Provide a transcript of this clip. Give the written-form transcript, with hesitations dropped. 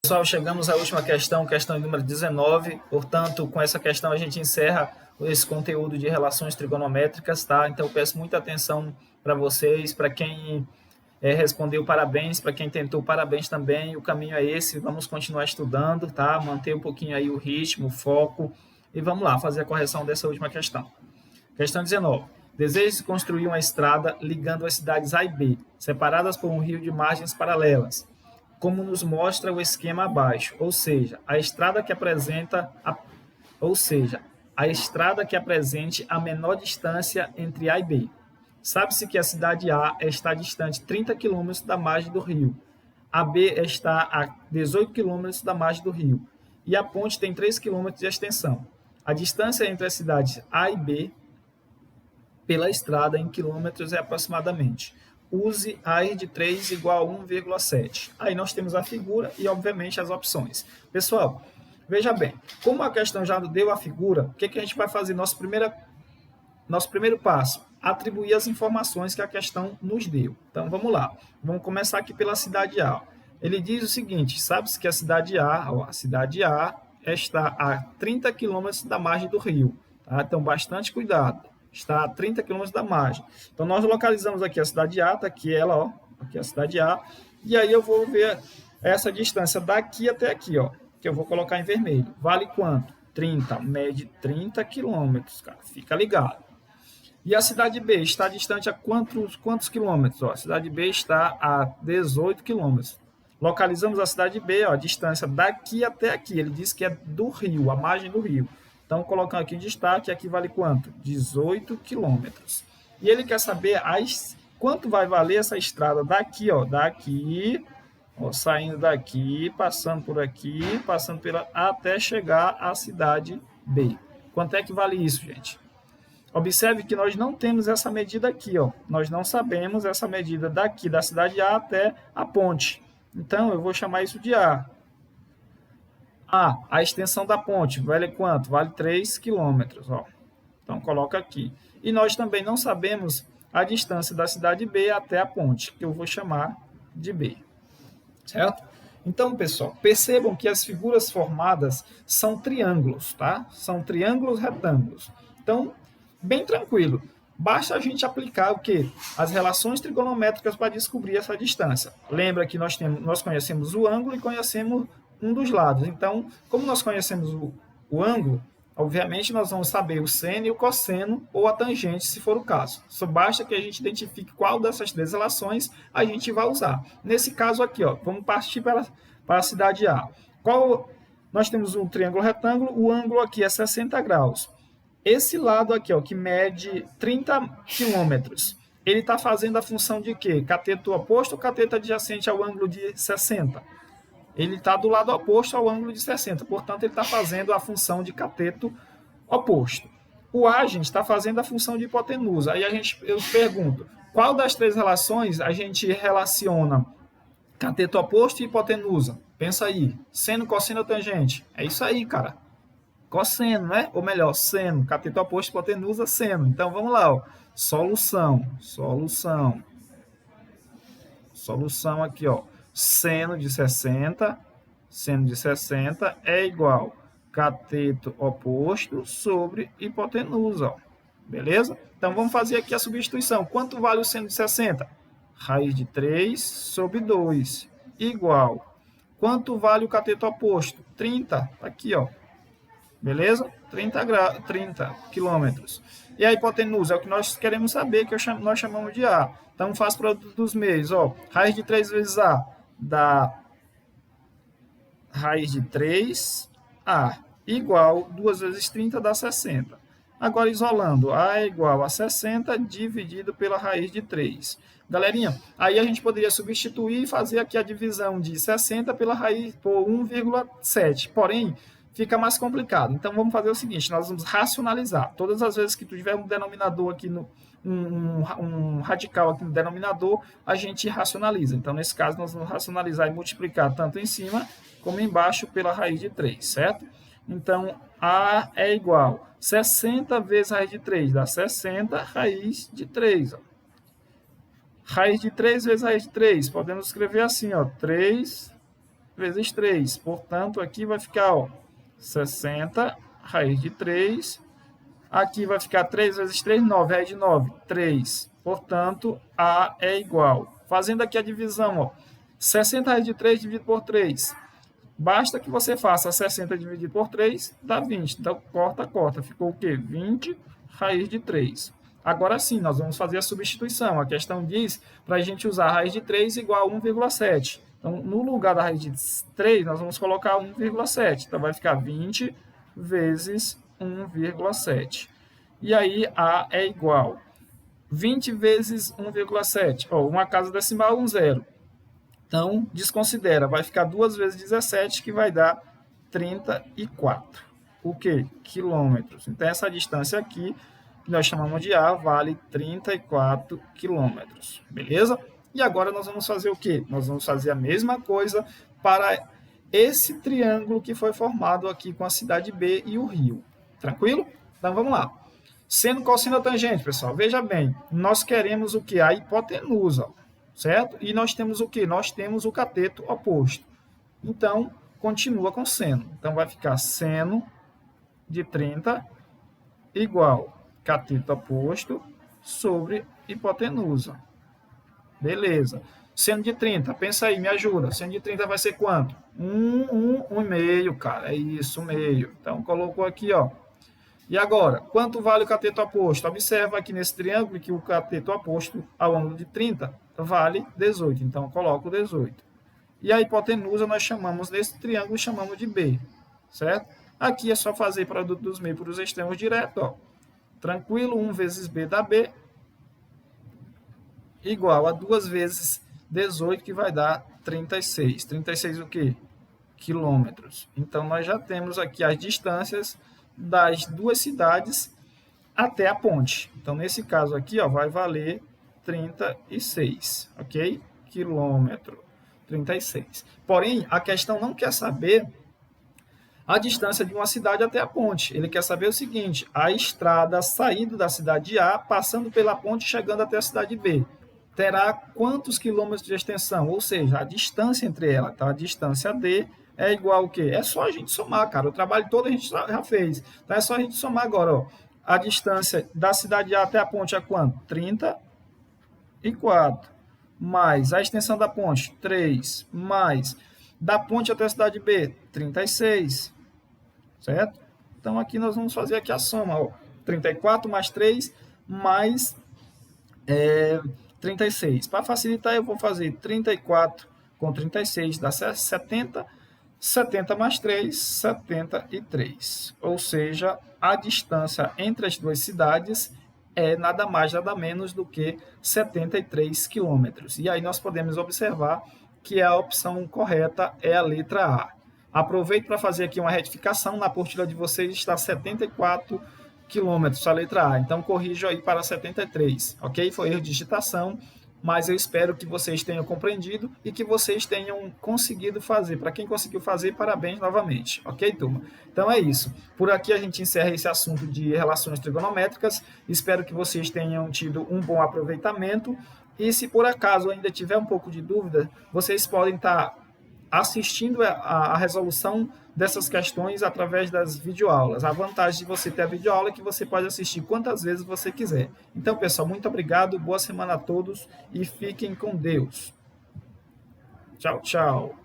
Pessoal, chegamos à última questão, questão número 19. Portanto, com essa questão a gente encerra esse conteúdo de relações trigonométricas, tá? Então, eu peço muita atenção para vocês, para quem respondeu, parabéns, para quem tentou, parabéns também. O caminho é esse, vamos continuar estudando, tá? Manter um pouquinho aí o ritmo, o foco, e vamos lá, fazer a correção dessa última questão. Questão 19. Deseja-se construir uma estrada ligando as cidades A e B, separadas por um rio de margens paralelas, como nos mostra o esquema abaixo, ou seja, a estrada que apresente a menor distância entre A e B. Sabe-se que a cidade A está distante 30 km da margem do rio, a B está a 18 km da margem do rio, e a ponte tem 3 km de extensão. A distância entre as cidades A e B pela estrada em quilômetros é aproximadamente. Use raiz de 3 igual a 1,7. Aí nós temos a figura e, obviamente, as opções. Pessoal, veja bem, como a questão já deu a figura, o que a gente vai fazer? Nosso primeiro passo, atribuir as informações que a questão nos deu. Então, vamos lá. Vamos começar aqui pela cidade A. Ele diz o seguinte, sabe-se que a cidade A está a 30 quilômetros da margem do rio. Tá? Então, bastante cuidado. Está a 30 quilômetros da margem. Então, nós localizamos aqui a cidade A, está aqui ela, ó, aqui a cidade A, e aí eu vou ver essa distância daqui até aqui, ó, que eu vou colocar em vermelho. Vale quanto? 30, mede 30 quilômetros, cara, fica ligado. E a cidade B está distante a quantos quilômetros? Ó, a cidade B está a 18 quilômetros. Localizamos a cidade B, ó, a distância daqui até aqui, ele diz que é do rio, a margem do rio. Então, colocando aqui em destaque, aqui vale quanto? 18 quilômetros. E ele quer saber quanto vai valer essa estrada daqui, ó, saindo daqui, passando por aqui, até chegar à cidade B. Quanto é que vale isso, gente? Observe que nós não temos essa medida aqui, ó. Nós não sabemos essa medida daqui, da cidade A até a ponte. Então, eu vou chamar isso de A. A extensão da ponte vale quanto? Vale 3 quilômetros. Então, coloca aqui. E nós também não sabemos a distância da cidade B até a ponte, que eu vou chamar de B. Certo? Então, pessoal, percebam que as figuras formadas são triângulos, tá? São triângulos retângulos. Então, bem tranquilo. Basta a gente aplicar o quê? As relações trigonométricas para descobrir essa distância. Lembra que nós conhecemos o ângulo e conhecemos um dos lados. Então, como nós conhecemos o ângulo, obviamente nós vamos saber o seno e o cosseno ou a tangente, se for o caso. Só basta que a gente identifique qual dessas três relações a gente vai usar. Nesse caso aqui, ó, vamos partir para a cidade A. Nós temos um triângulo retângulo, o ângulo aqui é 60 graus. Esse lado aqui, ó, que mede 30 quilômetros, ele está fazendo a função de quê? Cateto oposto ou cateto adjacente ao ângulo de 60? Ele está do lado oposto ao ângulo de 60, portanto, ele está fazendo a função de cateto oposto. O A, gente, está fazendo a função de hipotenusa. Aí eu pergunto, qual das três relações a gente relaciona cateto oposto e hipotenusa? Pensa aí, seno, cosseno ou tangente? É isso aí, cara. Cosseno, né? Ou melhor, seno, cateto oposto, hipotenusa, seno. Então, vamos lá, ó. Solução aqui, ó. Seno de 60 é igual cateto oposto sobre hipotenusa, ó. Beleza? Então, vamos fazer aqui a substituição. Quanto vale o seno de 60? Raiz de 3 sobre 2, igual. Quanto vale o cateto oposto? 30, aqui, ó. Beleza? 30 quilômetros. E a hipotenusa é o que nós queremos saber, que nós chamamos de A. Então, faz produto dos meios. Ó, raiz de 3 vezes A dá raiz de 3A, igual 2 vezes 30 dá 60. Agora, isolando, A é igual a 60 dividido pela raiz de 3. Galerinha, aí a gente poderia substituir e fazer aqui a divisão de 60 pela raiz por 1,7. Porém, fica mais complicado. Então, vamos fazer o seguinte, nós vamos racionalizar. Todas as vezes que tu tiver um denominador aqui, um radical aqui no denominador, a gente racionaliza. Então, nesse caso, nós vamos racionalizar e multiplicar tanto em cima como embaixo pela raiz de 3, certo? Então, A é igual a 60 vezes raiz de 3, dá 60 raiz de 3. Ó. Raiz de 3 vezes raiz de 3, podemos escrever assim, ó, 3 vezes 3. Portanto, aqui vai ficar, ó, 60 raiz de 3. Aqui vai ficar 3 vezes 3, 9. Raiz de 9, 3. Portanto, A é igual. Fazendo aqui a divisão, ó, 60 raiz de 3 dividido por 3. Basta que você faça 60 dividido por 3, dá 20. Então, corta, corta. Ficou o quê? 20 raiz de 3. Agora sim, nós vamos fazer a substituição. A questão diz para a gente usar a raiz de 3 igual a 1,7. Então, no lugar da raiz de 3, nós vamos colocar 1,7. Então, vai ficar 20 vezes 1,7. E aí, A é igual 20 vezes 1,7. Uma casa decimal, um zero. Então, desconsidera. Vai ficar 2 vezes 17, que vai dar 34. O quê? Quilômetros. Então, essa distância aqui, que nós chamamos de A, vale 34 quilômetros. Beleza? E agora nós vamos fazer o quê? Nós vamos fazer a mesma coisa para esse triângulo que foi formado aqui com a cidade B e o rio. Tranquilo? Então, vamos lá. Seno, cosseno, tangente, pessoal. Veja bem, nós queremos o quê? A hipotenusa, certo? E nós temos o quê? Nós temos o cateto oposto. Então, continua com seno. Então, vai ficar seno de 30 igual cateto oposto sobre hipotenusa. Beleza. Seno de 30, pensa aí, me ajuda. Seno de 30 vai ser quanto? 1,5, cara. É isso, meio. Então, colocou aqui, ó. E agora, quanto vale o cateto oposto? Observa aqui nesse triângulo que o cateto oposto ao ângulo de 30 vale 18. Então, coloco 18. E a hipotenusa nós chamamos, nesse triângulo, chamamos de B. Certo? Aqui é só fazer produto dos meios para os extremos direto. Ó. Tranquilo, 1 vezes B da B igual a 2 vezes 18, que vai dar 36. 36 o quê? Quilômetros. Então, nós já temos aqui as distâncias das duas cidades até a ponte. Então, nesse caso aqui, ó, vai valer 36, ok? Quilômetro, 36. Porém, a questão não quer saber a distância de uma cidade até a ponte. Ele quer saber o seguinte, a estrada saindo da cidade A, passando pela ponte, chegando até a cidade B. Terá quantos quilômetros de extensão? Ou seja, a distância entre elas. Então, a distância D é igual ao quê? É só a gente somar, cara. O trabalho todo a gente já fez. Então, é só a gente somar agora. Ó. A distância da cidade A até a ponte é quanto? 34. Mais a extensão da ponte, 3. Mais da ponte até a cidade B, 36. Certo? Então, aqui nós vamos fazer aqui a soma. Ó. 34 mais 3 mais 36. Para facilitar, eu vou fazer 34 com 36, dá 70. 70 mais 3, 73. Ou seja, a distância entre as duas cidades é nada mais, nada menos do que 73 quilômetros. E aí nós podemos observar que a opção correta é a letra A. Aproveito para fazer aqui uma retificação. Na apostila de vocês está 74 quilômetros, a letra A. Então, corrijo aí para 73, ok? Foi erro de digitação, mas eu espero que vocês tenham compreendido e que vocês tenham conseguido fazer. Para quem conseguiu fazer, parabéns novamente, ok, turma? Então é isso. Por aqui a gente encerra esse assunto de relações trigonométricas. Espero que vocês tenham tido um bom aproveitamento. E se por acaso ainda tiver um pouco de dúvida, vocês podem estar assistindo a resolução dessas questões através das videoaulas. A vantagem de você ter a videoaula é que você pode assistir quantas vezes você quiser. Então, pessoal, muito obrigado, boa semana a todos e fiquem com Deus. Tchau, tchau.